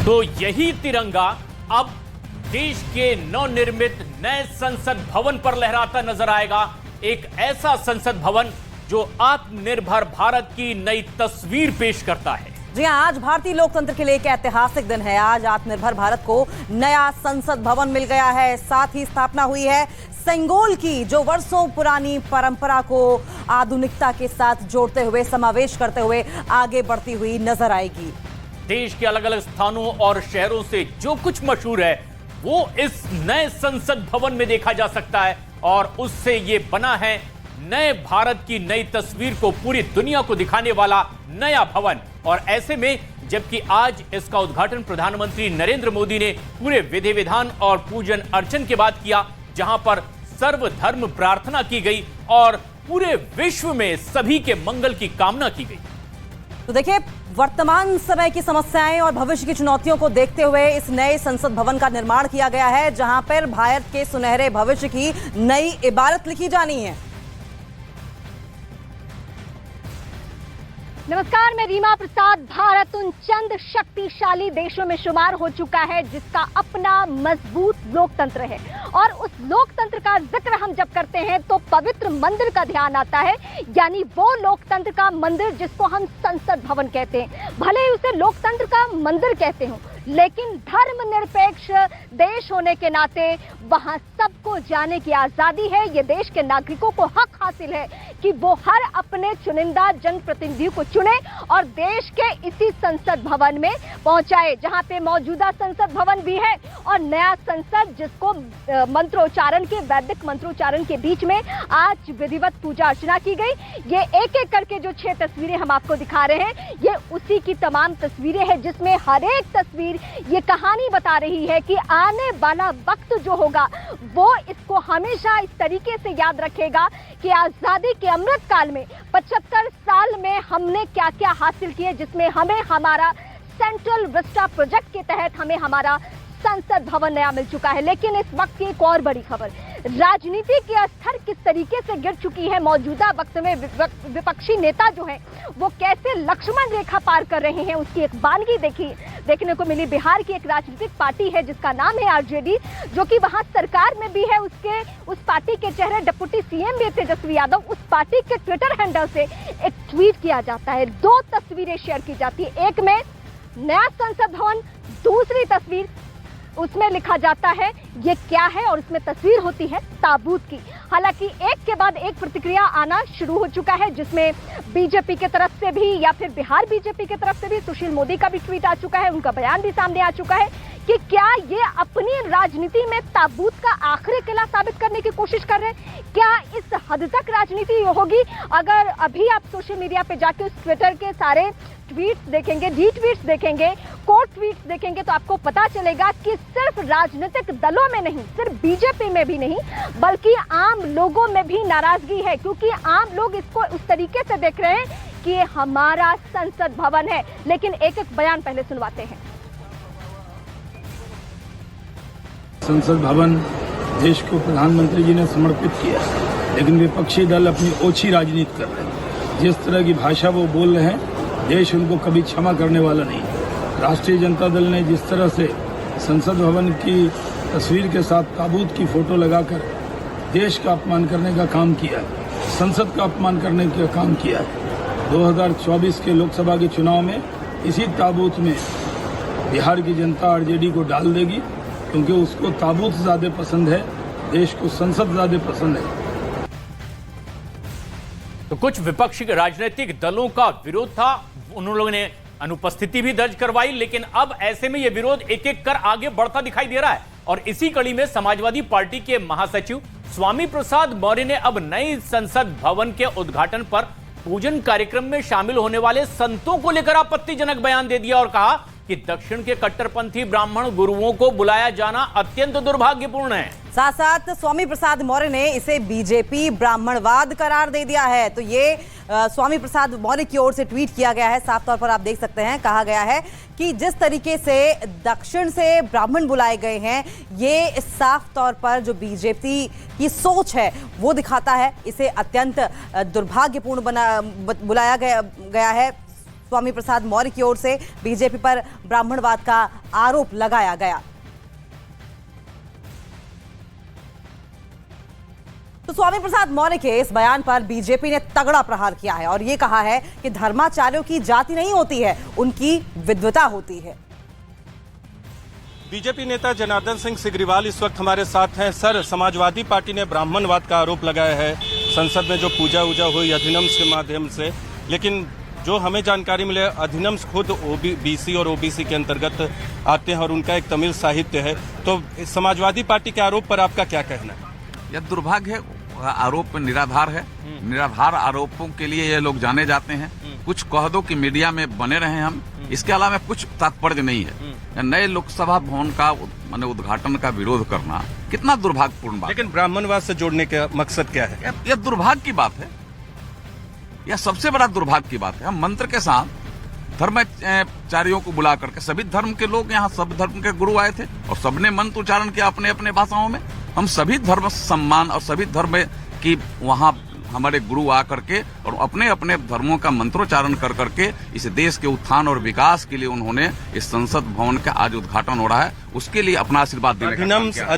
तो यही तिरंगा अब देश के नवनिर्मित नए संसद भवन पर लहराता नजर आएगा। एक ऐसा संसद भवन जो आत्मनिर्भर भारत की नई तस्वीर पेश करता है। जी हां, आज भारतीय लोकतंत्र के लिए एक ऐतिहासिक दिन है। आज आत्मनिर्भर भारत को नया संसद भवन मिल गया है। साथ ही स्थापना हुई है सेंगोल की, जो वर्षों पुरानी परंपरा को आधुनिकता के साथ जोड़ते हुए, समावेश करते हुए आगे बढ़ती हुई नजर आएगी। देश के अलग अलग स्थानों और शहरों से जो कुछ मशहूर है वो इस नए संसद भवन में देखा जा सकता है और उससे ये बना है नए भारत की नई तस्वीर को पूरी दुनिया को दिखाने वाला नया भवन। और ऐसे में जबकि आज इसका उद्घाटन प्रधानमंत्री नरेंद्र मोदी ने पूरे विधि विधान और पूजन अर्चन के बाद किया, जहां पर सर्वधर्म प्रार्थना की गई और पूरे विश्व में सभी के मंगल की कामना की गई। तो देखिए, वर्तमान समय की समस्याएं और भविष्य की चुनौतियों को देखते हुए इस नए संसद भवन का निर्माण किया गया है, जहां पर भारत के सुनहरे भविष्य की नई इबारत लिखी जानी है। नमस्कार, मैं रीमा प्रसाद। भारत उन चंद शक्तिशाली देशों में शुमार हो चुका है जिसका अपना मजबूत लोकतंत्र है, और उस लोकतंत्र का जिक्र हम जब करते हैं तो पवित्र मंदिर का ध्यान आता है, यानी वो लोकतंत्र का मंदिर जिसको हम संसद भवन कहते हैं। भले ही उसे लोकतंत्र का मंदिर कहते हो, लेकिन धर्मनिरपेक्ष देश होने के नाते वहां सबको जाने की आजादी है। ये देश के नागरिकों को हक हासिल है कि वो हर अपने चुनिंदा जनप्रतिनिधियों को चुने और देश के इसी संसद भवन में पहुंचाए, जहां पे मौजूदा संसद भवन भी है और नया संसद जिसको मंत्रोच्चारण के, वैदिक मंत्रोच्चारण के बीच में आज विधिवत पूजा अर्चना की गई। ये एक एक करके जो 6 तस्वीरें हम आपको दिखा रहे हैं, ये उसी की तमाम तस्वीरें हैं, जिसमें हर एक तस्वीर ये कहानी बता रही है कि आने वाला वक्त जो होगा वो इसको हमेशा इस तरीके से याद रखेगा कि आजादी के अमृत काल में 75 साल में हमने क्या क्या हासिल किए, जिसमें हमें हमारा सेंट्रल विस्टा प्रोजेक्ट के तहत हमें हमारा संसद भवन नया मिल चुका है। लेकिन इस वक्त की एक और बड़ी खबर, राजनीति की स्तर किस तरीके से गिर चुकी है। मौजूदा वक्त में विपक्षी नेता जो हैं वो कैसे लक्ष्मण रेखा पार कर रहे हैं, उसकी एक वानगी देखने को मिली। बिहार की एक राजनीतिक पार्टी है जिसका नाम है आरजेडी, जो कि वहां सरकार में भी है। उस पार्टी के चेहरे डिप्टी सीएम भी तेजस्वी यादव। उस पार्टी के ट्विटर हैंडल से एक ट्वीट किया जाता है, 2 तस्वीरें शेयर की जाती है। एक में नया संसद भवन, दूसरी तस्वीर उसमें लिखा जाता है ये क्या है, और उसमें तस्वीर होती है ताबूत की। हालांकि एक के बाद एक प्रतिक्रिया आना शुरू हो चुका है, जिसमें बीजेपी की तरफ से भी या फिर बिहार बीजेपी की तरफ से भी सुशील मोदी का भी ट्वीट आ चुका है, उनका बयान भी सामने आ चुका है कि क्या ये अपनी राजनीति में ताबूत का आखिरी किला साबित करने की कोशिश कर रहे हैं। क्या इस हद तक राजनीति होगी? अगर अभी आप सोशल मीडिया पे जाके उस ट्विटर के सारे ट्वीट्स देखेंगे, रीट्वीट्स देखेंगे, कोट ट्वीट्स देखेंगे, तो आपको पता चलेगा कि सिर्फ राजनीतिक दलों में नहीं, सिर्फ बीजेपी में भी नहीं, बल्कि आम लोगों में भी नाराजगी है, क्योंकि आम लोग इसको उस तरीके से देख रहे हैं कि ये हमारा संसद भवन है। लेकिन एक एक बयान पहले सुनवाते हैं। संसद भवन देश को प्रधानमंत्री जी ने समर्पित किया, लेकिन विपक्षी दल अपनी ओछी राजनीति कर रहे हैं। जिस तरह की भाषा वो बोल रहे हैं, देश उनको कभी क्षमा करने वाला नहीं। राष्ट्रीय जनता दल ने जिस तरह से संसद भवन की तस्वीर के साथ ताबूत की फोटो लगाकर देश का अपमान करने का काम किया है, संसद का अपमान करने का काम किया है। 2024 के लोकसभा के चुनाव में इसी ताबूत में बिहार की जनता आरजेडी को डाल देगी, क्योंकि उसको ताबूत ज्यादा पसंद है, देश को संसद ज्यादा पसंद है। तो कुछ विपक्षी राजनीतिक दलों का विरोध था, उन लोगों ने अनुपस्थिति भी दर्ज करवाई, लेकिन अब ऐसे में यह विरोध एक एक कर आगे बढ़ता दिखाई दे रहा है। और इसी कड़ी में समाजवादी पार्टी के महासचिव स्वामी प्रसाद मौर्य ने अब नए संसद भवन के उद्घाटन पर पूजन कार्यक्रम में शामिल होने वाले संतों को लेकर आपत्तिजनक बयान दे दिया और कहा कि दक्षिण के कट्टरपंथी ब्राह्मण गुरुओं को बुलाया जाना अत्यंत दुर्भाग्यपूर्ण है। साथ साथ स्वामी प्रसाद मौर्य ने इसे बीजेपी ब्राह्मणवाद करार दे दिया है। तो ये स्वामी प्रसाद मौर्य की ओर से ट्वीट किया गया है। साफ तौर पर आप देख सकते हैं, कहा गया है कि जिस तरीके से दक्षिण से ब्राह्मण बुलाए गए हैं, ये साफ तौर पर जो बीजेपी की सोच है वो दिखाता है। इसे अत्यंत दुर्भाग्यपूर्ण बुलाया गया है। स्वामी प्रसाद मौर्य की ओर से बीजेपी पर ब्राह्मणवाद का आरोप लगाया गया। तो स्वामी प्रसाद मौर्य के इस बयान पर बीजेपी ने तगड़ा प्रहार किया है और यह कहा है कि धर्माचार्यों की जाति नहीं होती है, उनकी विद्वता होती है। बीजेपी नेता जनार्दन सिंह सिग्रीवाल इस वक्त हमारे साथ हैं। सर, समाजवादी पार्टी ने ब्राह्मणवाद का आरोप लगाया है, संसद में जो पूजा वूजा हुई अधिनियम के माध्यम से, लेकिन जो हमें जानकारी मिले अधिनियम खुद बीसी और ओबीसी के अंतर्गत आते हैं और उनका एक तमिल साहित्य है। तो समाजवादी पार्टी के आरोप पर आपका क्या कहना है? यह दुर्भाग्य है, आरोप निराधार है। निराधार आरोपों के लिए ये लोग जाने जाते हैं। कुछ कह दो कि मीडिया में बने रहे हम, इसके अलावा कुछ तात्पर्य नहीं है। नए लोकसभा भवन का माने उद्घाटन का विरोध करना कितना दुर्भाग्यपूर्ण बात। लेकिन ब्राह्मणवाद से जोड़ने का मकसद क्या है? यह दुर्भाग्य की बात है, यह सबसे बड़ा दुर्भाग्य की बात है। हम मंत्र के साथ धर्माचार्यों को बुला करके, सभी धर्म के लोग यहाँ सब धर्म के गुरु आए थे और सबने मंत्र उच्चारण किया अपने अपने भाषाओं में। हम सभी धर्म सम्मान और सभी धर्म की वहाँ हमारे गुरु आ करके और अपने अपने धर्मों का मंत्रोच्चारण कर करके इस देश के उत्थान और विकास के लिए उन्होंने इस संसद भवन का आज उद्घाटन हो रहा है, उसके लिए अपना आशीर्वाद देने का काम किया।